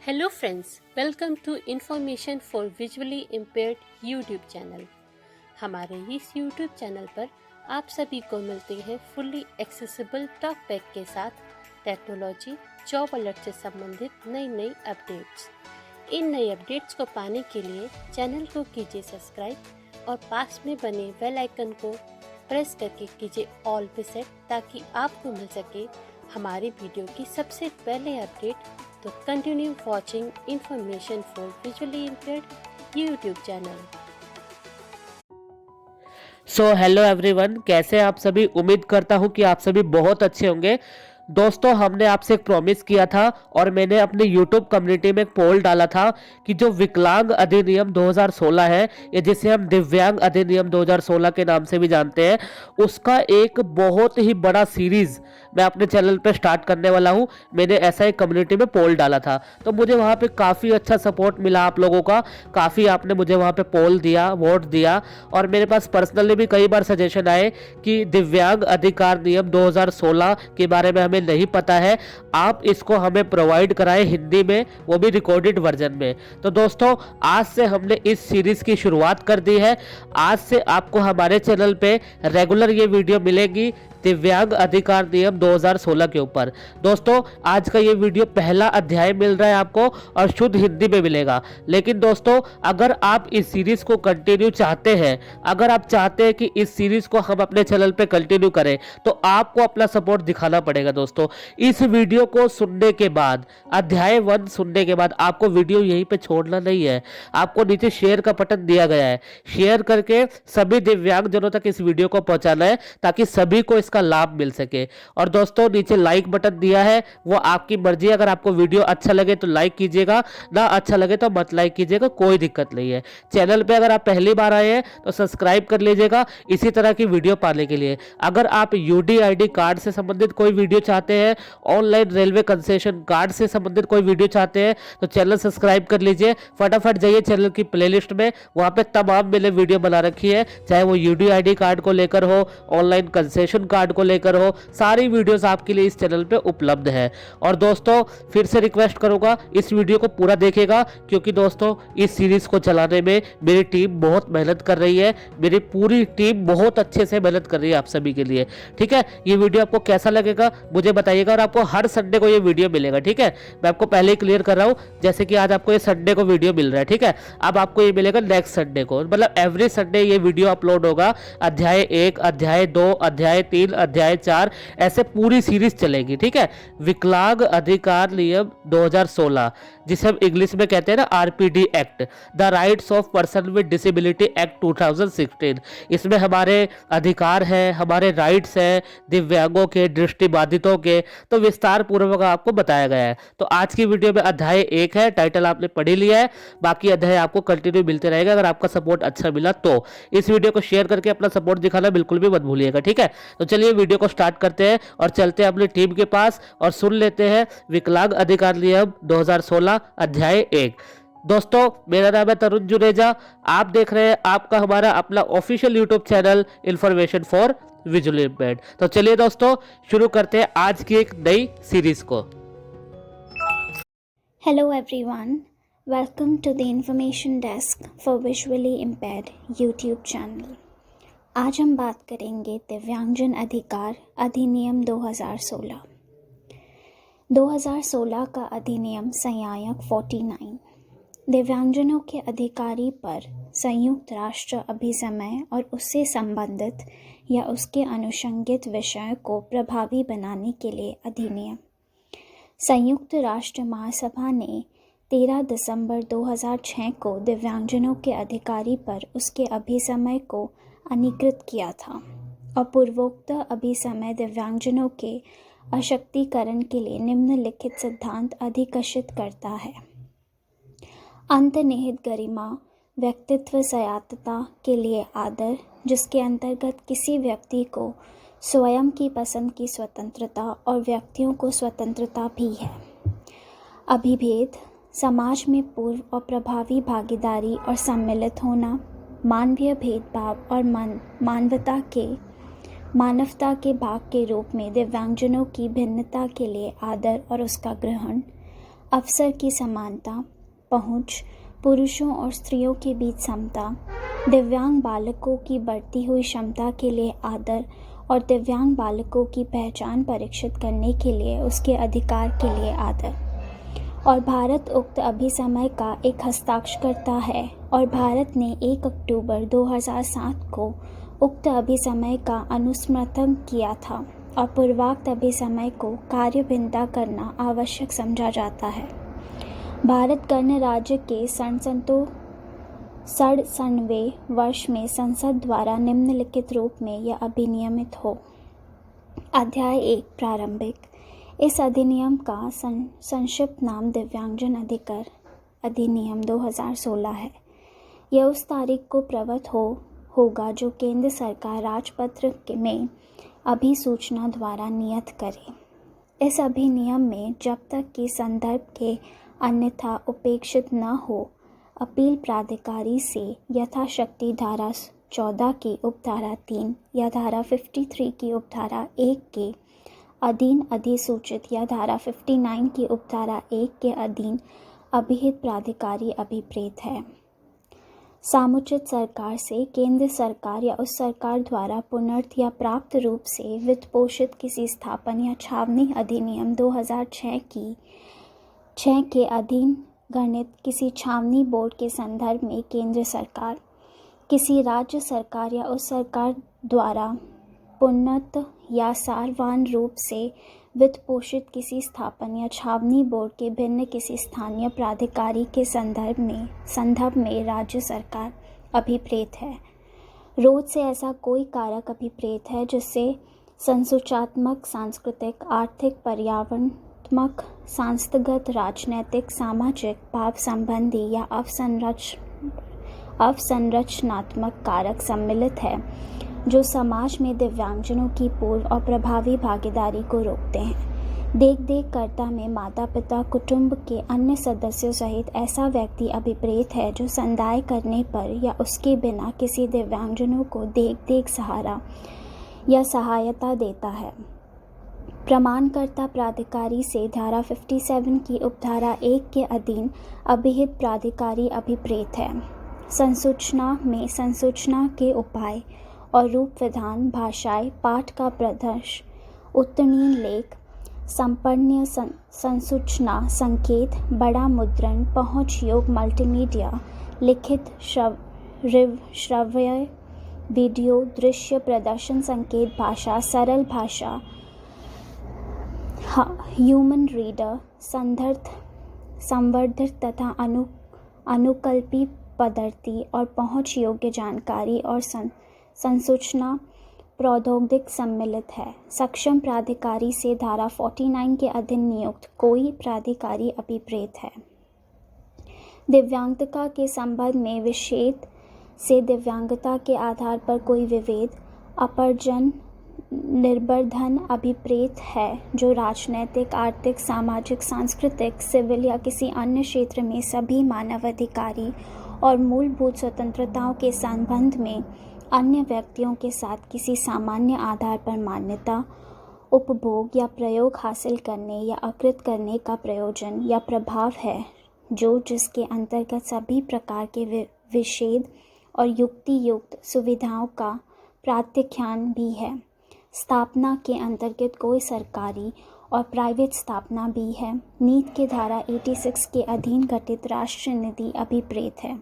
Hello friends, welcome to information for visually impaired YouTube channel. हमारे इस YouTube channel पर आप सभी को मिलते हैं फुल्ली एक्सेसिबल टॉक बैक के साथ टेक्नोलॉजी, जॉब अलर्ट से संबंधित नई अपडेट्स। इन नई अपडेट्स को पाने के लिए चैनल को कीजिए सब्सक्राइब और पास में बने बेल आइकन को प्रेस करके कीजिए ऑल पे सेट, ताकि आपको मिल सके हमारी वीडियो की सबसे पहले अपडेट। तो continue watching information for visually impaired YouTube channel. Hello everyone, कैसे हैं आप सभी। उम्मीद करता हूं कि आप सभी बहुत अच्छे होंगे। दोस्तों, हमने आपसे एक प्रॉमिस किया था और मैंने अपने यूट्यूब कम्युनिटी में एक पोल डाला था कि जो विकलांग अधिनियम 2016 है, या जिसे हम दिव्यांग अधिनियम 2016 के नाम से भी जानते हैं, उसका एक बहुत ही बड़ा सीरीज मैं अपने चैनल पे स्टार्ट करने वाला हूं। मैंने ऐसा एक कम्युनिटी में पोल डाला था, तो मुझे वहां पे काफ़ी अच्छा सपोर्ट मिला आप लोगों का। काफ़ी आपने मुझे वहां पे पोल दिया, वोट दिया, और मेरे पास पर्सनली भी कई बार सजेशन आए कि दिव्यांग अधिकार नियम 2016 के बारे में हमें नहीं पता है, आप इसको हमें प्रोवाइड कराएं हिंदी में, वो भी रिकॉर्डेड वर्जन में। तो दोस्तों, आज से हमने इस सीरीज की शुरुआत कर दी है। आज से आपको हमारे चैनल पे रेगुलर ये वीडियो मिलेगी दिव्यांग अधिकार नियम 2016 के ऊपर। दोस्तों, आज का ये वीडियो पहला अध्याय मिल रहा है आपको और शुद्ध हिंदी में मिलेगा। लेकिन दोस्तों, अगर आप इस सीरीज को कंटिन्यू चाहते हैं, अगर आप चाहते हैं कि इस सीरीज को हम अपने चैनल पे कंटिन्यू करें, तो आपको अपना सपोर्ट दिखाना पड़ेगा। दोस्तों, इस वीडियो को सुनने के बाद, अध्याय 1 सुनने के बाद, आपको वीडियो यहीं पे छोड़ना नहीं है। आपको नीचे शेयर का बटन दिया गया है, शेयर करके सभी दिव्यांग जनों तक इस वीडियो को पहुंचाना है, ताकि सभी को इसका लाभ मिल सके। और दोस्तों, नीचे लाइक बटन दिया है, वो आपकी मर्जी। अगर आपको वीडियो अच्छा लगे तो लाइक कीजिएगा, ना अच्छा लगे तो मत लाइक कीजिएगा, कोई दिक्कत नहीं है। चैनल पे अगर आप पहली बार आए हैं तो सब्सक्राइब कर लीजिएगा इसी तरह की वीडियो पाने के लिए। अगर आप यूडीआईडी कार्ड से संबंधित कोई वीडियो चाहते हैं, ऑनलाइन रेलवे कंसेशन कार्ड से संबंधित कोई वीडियो चाहते हैं, तो चैनल सब्सक्राइब कर लीजिए। फटाफट जाइए चैनल की प्लेलिस्ट में, वहां पे तमाम मैंने वीडियो बना रखी है, चाहे वो यूडीआईडी कार्ड को लेकर हो, ऑनलाइन कंसेशन कार्ड को लेकर हो, सारी वीडियोस आपके लिए इस चैनल पे उपलब्ध है। और दोस्तों, फिर से रिक्वेस्ट करूंगा, इस वीडियो को पूरा देखिएगा, क्योंकि दोस्तों, इस सीरीज को चलाने में मेरी टीम बहुत मेहनत कर रही है। मेरी पूरी टीम बहुत अच्छे से मेहनत कर रही है आप सभी के लिए। ठीक है, ये वीडियो आपको कैसा लगेगा मुझे बताइएगा, और आपको हर संडे को ये वीडियो मिलेगा। ठीक है, मैं आपको पहले ही क्लियर कर रहा हूँ, जैसे कि आज आपको ये संडे को वीडियो मिल रहा है। ठीक है, अब आपको ये मिलेगा नेक्स्ट संडे को, मतलब एवरी संडे ये वीडियो अपलोड होगा। अध्याय 1, अध्याय 2, अध्याय 3, अध्याय 4, ऐसे पूरी सीरीज चलेगी। ठीक है, विकलांग अधिकार नियम 2016, जिसे हम इंग्लिश में कहते हैं ना RPD act, the rights of person with disability act 2016। इसमें हमारे अधिकार हैं, हमारे राइट्स हैं, दिव्यांगों के, दृष्टिबाधितों के, तो विस्तार पूर्वक आपको बताया गया है। तो आज की वीडियो में अध्याय 1 है, टाइटल आपने पढ़ ही लिया है, बाकी अध्याय आपको कंटिन्यू मिलते रहेगा अगर आपका सपोर्ट अच्छा मिला तो। इस वीडियो को शेयर करके अपना सपोर्ट दिखाना बिल्कुल भी मत भूलिएगा। ठीक है, तो चलिए वीडियो को स्टार्ट करते हैं और चलते हैं अपनी टीम के पास और सुन लेते हैं विकलांग अधिकार नियम 2016 अध्याय 1। दोस्तों, मेरा नाम है तरुण जुनेजा, आप देख रहे हैं आपका हमारा अपना official YouTube channel information for visually impaired. तो चलिए दोस्तों, शुरू करते हैं आज की एक नई सीरीज को। Hello everyone, welcome to the information desk for visually impaired YouTube channel। आज हम बात करेंगे दिव्यांगजन अधिकार अधिनियम 2016। 2016 का अधिनियम संयायक 49 दिव्यांगजनों के अधिकारी पर संयुक्त राष्ट्र अभिसमय और उससे संबंधित या उसके अनुषंगित विषय को प्रभावी बनाने के लिए अधिनियम। संयुक्त राष्ट्र महासभा ने 13 दिसंबर 2006 को दिव्यांगजनों के अधिकारी पर उसके अभिसमय को अंगीकृत किया था और पूर्वोक्त अभिसमय दिव्यांगजनों के अशक्तिकरण के लिए निम्नलिखित सिद्धांत अधिकशित करता है। अंतर्निहित गरिमा, व्यक्तित्व स्वायत्तता के लिए आदर, जिसके अंतर्गत किसी व्यक्ति को स्वयं की पसंद की स्वतंत्रता और व्यक्तियों को स्वतंत्रता भी है। अभिभेद, समाज में पूर्व और प्रभावी भागीदारी और सम्मिलित होना, मानवीय भेदभाव और मानवता के भाग के रूप में दिव्यांगजनों की भिन्नता के लिए आदर और उसका ग्रहण, अवसर की समानता, पहुंच, पुरुषों और स्त्रियों के बीच समता, दिव्यांग बालकों की बढ़ती हुई क्षमता के लिए आदर और दिव्यांग बालकों की पहचान परीक्षित करने के लिए उसके अधिकार के लिए आदर। और भारत उक्त अभिसमय का एक हस्ताक्षरकर्ता है और भारत ने 1 अक्टूबर 2007 को उक्त अभिसमय का अनुस्मरण किया था और पूर्वोक्त अभिसमय को कार्यभिन्नता करना आवश्यक समझा जाता है। भारत गणराज्य के 67वें वर्ष में संसद द्वारा निम्नलिखित रूप में यह अधिनियमित हो। अध्याय 1 प्रारंभिक। इस अधिनियम का संक्षिप्त नाम दिव्यांगजन अधिकार अधिनियम 2016 है। यह उस तारीख को प्रवृत्त होगा जो केंद्र सरकार राजपत्र में अभिसूचना द्वारा नियत करे। इस अधिनियम में जब तक कि संदर्भ के अन्यथा उपेक्षित न हो, अपील प्राधिकारी से यथाशक्ति धारा 14 की उपधारा 3 या धारा 53 की उपधारा 1 के अधीन अधिसूचित या धारा 59 की उपधारा 1 के अधीन अभिहित प्राधिकारी अभिप्रेत है। समुचित सरकार से केंद्र सरकार या उस सरकार द्वारा पुनर्थ या प्राप्त रूप से वित्त पोषित किसी स्थापन या छावनी अधिनियम 2006 के अधीन गणित किसी छावनी बोर्ड के संदर्भ में केंद्र सरकार, किसी राज्य सरकार या उस सरकार द्वारा पुनर्थ या सारवान रूप से वित्त पोषित किसी स्थापन या छावनी बोर्ड के भिन्न किसी स्थानीय प्राधिकारी के संदर्भ में राज्य सरकार अभिप्रेत है। रोज से ऐसा कोई कारक अभिप्रेत है जिससे संसूचनात्मक, सांस्कृतिक, आर्थिक, पर्यावरणात्मक, संस्थागत, राजनैतिक, सामाजिक, भाव संबंधी या अवसंरचनात्मक कारक सम्मिलित है जो समाज में दिव्यांगजनों की पूर्ण और प्रभावी भागीदारी को रोकते हैं। देख कर्ता में माता पिता, कुटुंब के अन्य सदस्यों सहित ऐसा व्यक्ति अभिप्रेत है जो संदाय करने पर या उसके बिना किसी दिव्यांगजनों को देख सहारा या सहायता देता है। प्रमाणकर्ता प्राधिकारी से धारा 57 की उपधारा 1 के अधीन अभिहित प्राधिकारी अभिप्रेत है। संसूचना के उपाय और रूप विधान, भाषाएं, पाठ का प्रदर्श, उत्तीर्ण लेख, संपन्न संसूचना, संकेत, बड़ा मुद्रण, पहुंच योग्य मल्टीमीडिया, लिखित, श्रव्य, वीडियो, दृश्य प्रदर्शन, संकेत भाषा, सरल भाषा, ह्यूमन रीडर, संवर्धित तथा अनुकल्पी पद्धति और पहुंच योग्य जानकारी और संसूचना प्रौद्योगिक सम्मिलित है। सक्षम प्राधिकारी से धारा 49 के अधीन नियुक्त कोई प्राधिकारी अभिप्रेत है। दिव्यांगता के संबंध में विषेद से दिव्यांगता के आधार पर कोई विभेद, अपरजन, निर्बंधन अभिप्रेत है जो राजनैतिक, आर्थिक, सामाजिक, सांस्कृतिक, सिविल या किसी अन्य क्षेत्र में सभी मानवाधिकारी और मूलभूत स्वतंत्रताओं के संबंध में अन्य व्यक्तियों के साथ किसी सामान्य आधार पर मान्यता, उपभोग या प्रयोग हासिल करने या अर्जित करने का प्रयोजन या प्रभाव है, जिसके अंतर्गत सभी प्रकार के विषेद और युक्ति युक्त सुविधाओं का प्रात्यख्यान भी है। स्थापना के अंतर्गत कोई सरकारी और प्राइवेट स्थापना भी है। नीति के धारा 86 के अधीन गठित राष्ट्रीय निधि अभिप्रेत है।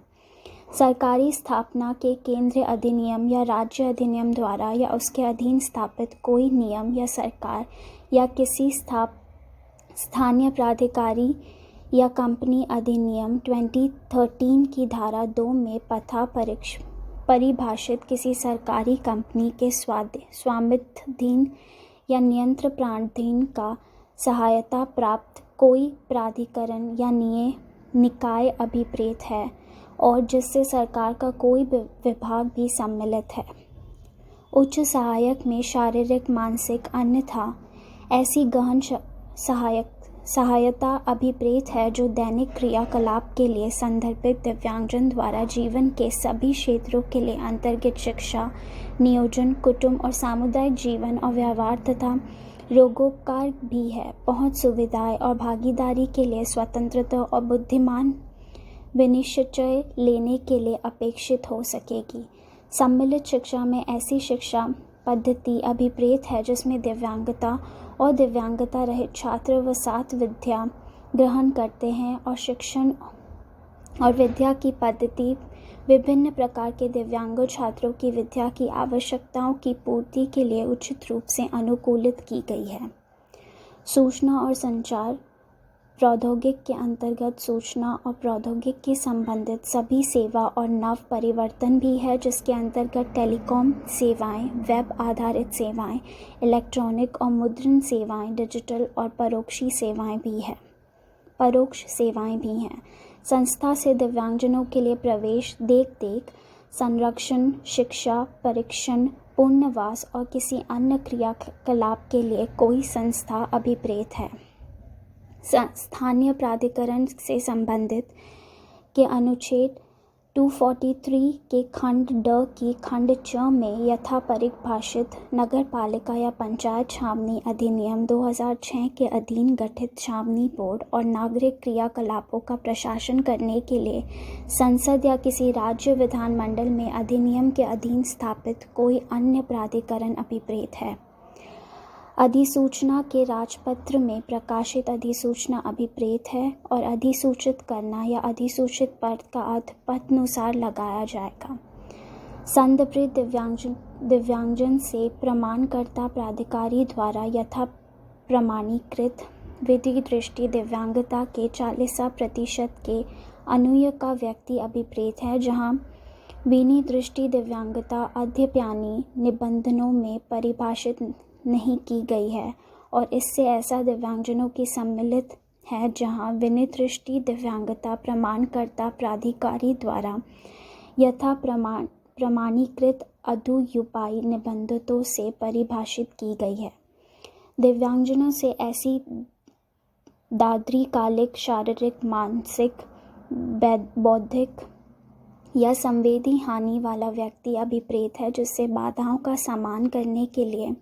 सरकारी स्थापना के केंद्रीय अधिनियम या राज्य अधिनियम द्वारा या उसके अधीन स्थापित कोई नियम या सरकार या किसी स्थानीय प्राधिकारी या कंपनी अधिनियम 2013 की धारा 2 में परिभाषित किसी सरकारी कंपनी के स्वामित्वाधीन या नियंत्रणाधीन का सहायता प्राप्त कोई प्राधिकरण या निकाय अभिप्रेत है और जिससे सरकार का कोई विभाग भी सम्मिलित है। उच्च सहायक में शारीरिक, मानसिक, अन्यथा ऐसी गहन सहायता अभिप्रेत है जो दैनिक क्रियाकलाप के लिए संदर्भित दिव्यांगजन द्वारा जीवन के सभी क्षेत्रों के लिए अंतर्गत शिक्षा, नियोजन, कुटुंब और सामुदायिक जीवन और व्यवहार तथा रोगोपचार भी है। पहुंच, सुविधाएं और भागीदारी के लिए स्वतंत्रता और बुद्धिमान विनिश्चय लेने के लिए अपेक्षित हो सकेगी। सम्मिलित शिक्षा में ऐसी शिक्षा पद्धति अभिप्रेत है जिसमें दिव्यांगता और दिव्यांगता रहित छात्र व साथ विद्या ग्रहण करते हैं और शिक्षण और विद्या की पद्धति विभिन्न प्रकार के दिव्यांग छात्रों की विद्या की आवश्यकताओं की पूर्ति के लिए उचित रूप से अनुकूलित की गई है। सूचना और संचार प्रौद्योगिकी के अंतर्गत सूचना और प्रौद्योगिकी से संबंधित सभी सेवा और नव परिवर्तन भी है, जिसके अंतर्गत टेलीकॉम सेवाएं, वेब आधारित सेवाएं, इलेक्ट्रॉनिक और मुद्रण सेवाएं, डिजिटल और परोक्ष सेवाएं भी हैं। संस्था से दिव्यांगजनों के लिए प्रवेश, देख, संरक्षण, शिक्षा, परीक्षण, पुनर्वास और किसी अन्य क्रियाकलाप के लिए कोई संस्था अभिप्रेत है। स्थानीय प्राधिकरण से संबंधित के अनुच्छेद 243 के खंड ड की खंड च में यथा परिभाषित नगर पालिका या पंचायत छावनी अधिनियम 2006 के अधीन गठित छावनी बोर्ड और नागरिक क्रियाकलापों का प्रशासन करने के लिए संसद या किसी राज्य विधानमंडल में अधिनियम के अधीन स्थापित कोई अन्य प्राधिकरण अभिप्रेत है। अधिसूचना के राजपत्र में प्रकाशित अधिसूचना अभिप्रेत है और अधिसूचित करना या अधिसूचित पद का अर्थ पदानुसार लगाया जाएगा। संदर्भित दिव्यांगजन से प्रमाणकर्ता प्राधिकारी द्वारा यथा प्रमाणीकृत विधि दृष्टि दिव्यांगता के 40% के अनुय का व्यक्ति अभिप्रेत है, जहां विनी दृष्टि दिव्यांगता अद्यपानी निबंधनों में परिभाषित नहीं की गई है और इससे ऐसा दिव्यांगजनों की सम्मिलित है जहां विनिर्दिष्ट दिव्यांगता प्रमाणकर्ता प्राधिकारी द्वारा यथा प्रमाणीकृत अदुयुपायी निबंधनों से परिभाषित की गई है। दिव्यांगजनों से ऐसी दादृकालिक, शारीरिक, मानसिक, बौद्धिक या संवेदी हानि वाला व्यक्ति अभिप्रेत है जिससे बाधाओं का सामना करने के लिए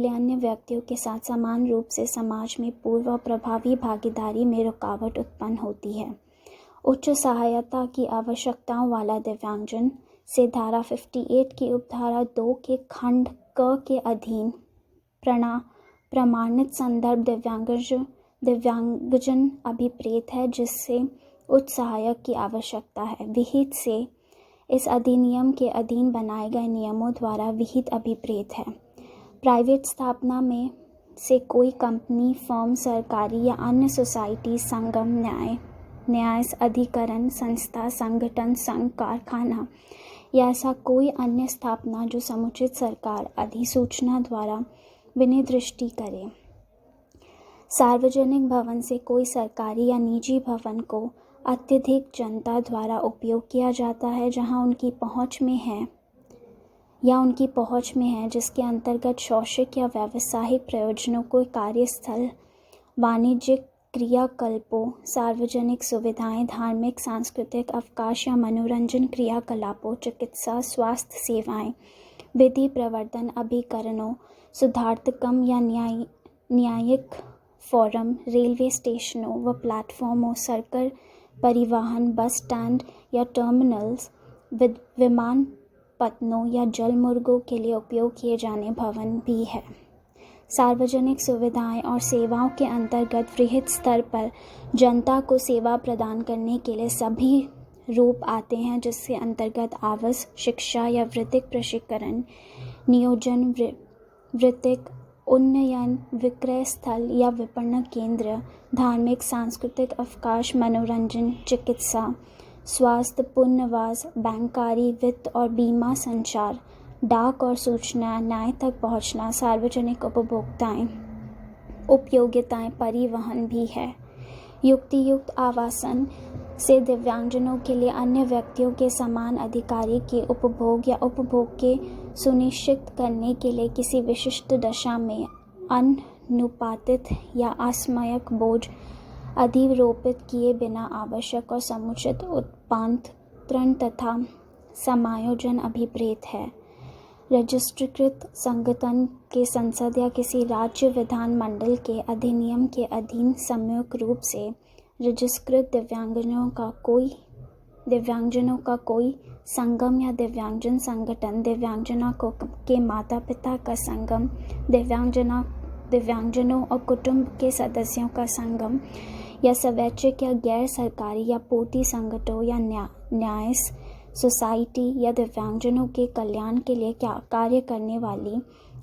अन्य व्यक्तियों के साथ समान रूप से समाज में पूर्ण और प्रभावी भागीदारी में रुकावट उत्पन्न होती है। उच्च सहायता की आवश्यकताओं वाला दिव्यांगजन से धारा 58 की उपधारा 2 के खंड क के अधीन प्रमाणित संदर्भ दिव्यांगजन अभिप्रेत है जिससे उच्च सहायक की आवश्यकता है। विहित से इस अधिनियम के अधीन बनाए गए नियमों द्वारा विहित अभिप्रेत है। प्राइवेट स्थापना में से कोई कंपनी, फर्म, सरकारी या अन्य सोसाइटी, संगम, न्याय अधिकरण, संस्था, संगठन, संघ, कारखाना या ऐसा कोई अन्य स्थापना जो समुचित सरकार अधिसूचना द्वारा विनिर्दिष्ट करे। सार्वजनिक भवन से कोई सरकारी या निजी भवन को अत्यधिक जनता द्वारा उपयोग किया जाता है जहां उनकी पहुंच में है जिसके अंतर्गत शैक्षिक या व्यावसायिक प्रयोजनों को कार्यस्थल, वाणिज्यिक क्रियाकलापों, सार्वजनिक सुविधाएं, धार्मिक, सांस्कृतिक अवकाश या मनोरंजन क्रियाकलापों, चिकित्सा, स्वास्थ्य सेवाएं, विधि प्रवर्तन अभिकरणों, सुधारात्मक या न्यायिक फोरम, रेलवे स्टेशनों व प्लेटफॉर्मों, सड़क परिवहन, बस स्टैंड या टर्मिनल्स, विमान पत्तनों या जलमार्गों के लिए उपयोग किए जाने भवन भी है। सार्वजनिक सुविधाएं और सेवाओं के अंतर्गत वृहद स्तर पर जनता को सेवा प्रदान करने के लिए सभी रूप आते हैं जिसके अंतर्गत आवास, शिक्षा या वृत्तिक प्रशिक्षण, नियोजन, वृत्तिक उन्नयन, विक्रय स्थल या विपणन केंद्र, धार्मिक, सांस्कृतिक अवकाश, मनोरंजन, चिकित्सा, स्वास्थ्य, पुनर्वास, बैंकारी, वित्त और बीमा, संचार, डाक और सूचना, न्याय तक पहुंचना, सार्वजनिक उपयोगिताएं, परिवहन भी है। युक्त आवासन से दिव्यांगजनों के लिए अन्य व्यक्तियों के समान अधिकारी के उपभोग या उपभोग के सुनिश्चित करने के लिए किसी विशिष्ट दशा में अनुपातित या असमयक बोझ अधिरोपित किए बिना आवश्यक और समुचित उत्पादन तथा समायोजन अभिप्रेत है। रजिस्ट्रीकृत संगठन के संसद या किसी राज्य विधानमंडल के अधिनियम के अधीन सामूहिक रूप से रजिस्ट्रीकृत दिव्यांगजनों का कोई संगम या दिव्यांगजन संगठन, दिव्यांगजना के माता पिता का संगम, दिव्यांगजनों और कुटुंब के सदस्यों का संगम या स्वैच्छिक या गैर सरकारी या पोती संगठनों या न्याय सोसाइटी या दिव्यांगजनों के कल्याण के लिए कार्य करने वाली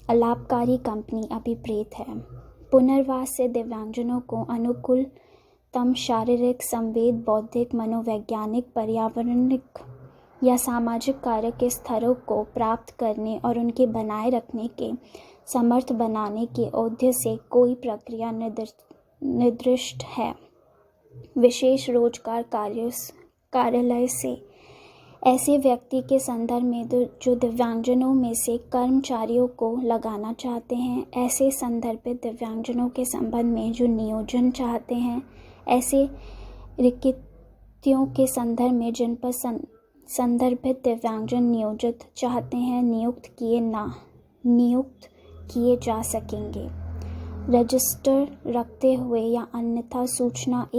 अलाभकारी कंपनी अभिप्रेत है। पुनर्वास से दिव्यांगजनों को अनुकूलतम शारीरिक, संवेद, बौद्धिक, मनोवैज्ञानिक, पर्यावरणिक या सामाजिक कार्य के स्तरों को प्राप्त करने और उनके बनाए रखने के समर्थ बनाने के उद्देश्य से कोई प्रक्रिया निर्दिष्ट है। विशेष रोजगार कार्यालय से ऐसे व्यक्ति के संदर्भ में जो दिव्यांगजनों में से कर्मचारियों को लगाना चाहते हैं, ऐसे संदर्भित दिव्यांगजनों के संबंध में जो नियोजन चाहते हैं, ऐसे रिक्तियों के संदर्भ में जिन पर संदर्भित दिव्यांगजन नियोजित चाहते हैं नियुक्त किए जा सकेंगे। रजिस्टर रखते हुए या अन्यथा सूचना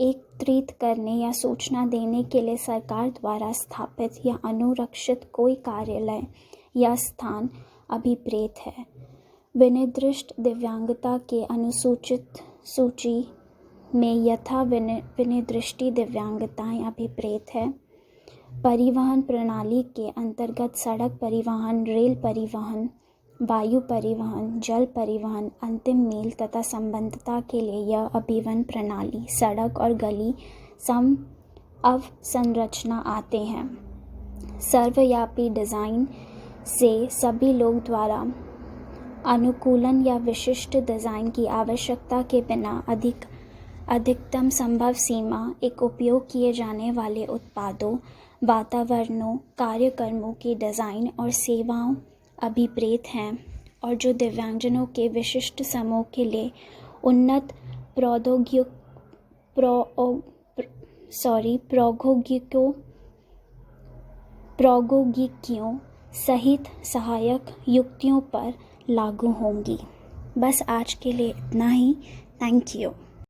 एकत्रित करने या सूचना देने के लिए सरकार द्वारा स्थापित या अनुरक्षित कोई कार्यालय या स्थान अभिप्रेत है। विनिर्दिष्ट दिव्यांगता के अनुसूचित सूची में यथा विनिर्दिष्ट दिव्यांगताएं अभिप्रेत है। परिवहन प्रणाली के अंतर्गत सड़क परिवहन, रेल परिवहन, वायु परिवहन, जल परिवहन, अंतिम मील तथा संबद्धता के लिए यह अभिवहन प्रणाली, सड़क और गली अवसंरचना आते हैं। सर्वव्यापी डिज़ाइन से सभी लोग द्वारा अनुकूलन या विशिष्ट डिज़ाइन की आवश्यकता के बिना अधिकतम संभव सीमा एक उपयोग किए जाने वाले उत्पादों, वातावरणों, कार्यक्रमों की डिज़ाइन और सेवाओं अभिप्रेत हैं और जो दिव्यांगजनों के विशिष्ट समूह के लिए उन्नत प्रौद्योगिकियों सहित सहायक युक्तियों पर लागू होंगी। बस आज के लिए इतना ही। Thank you.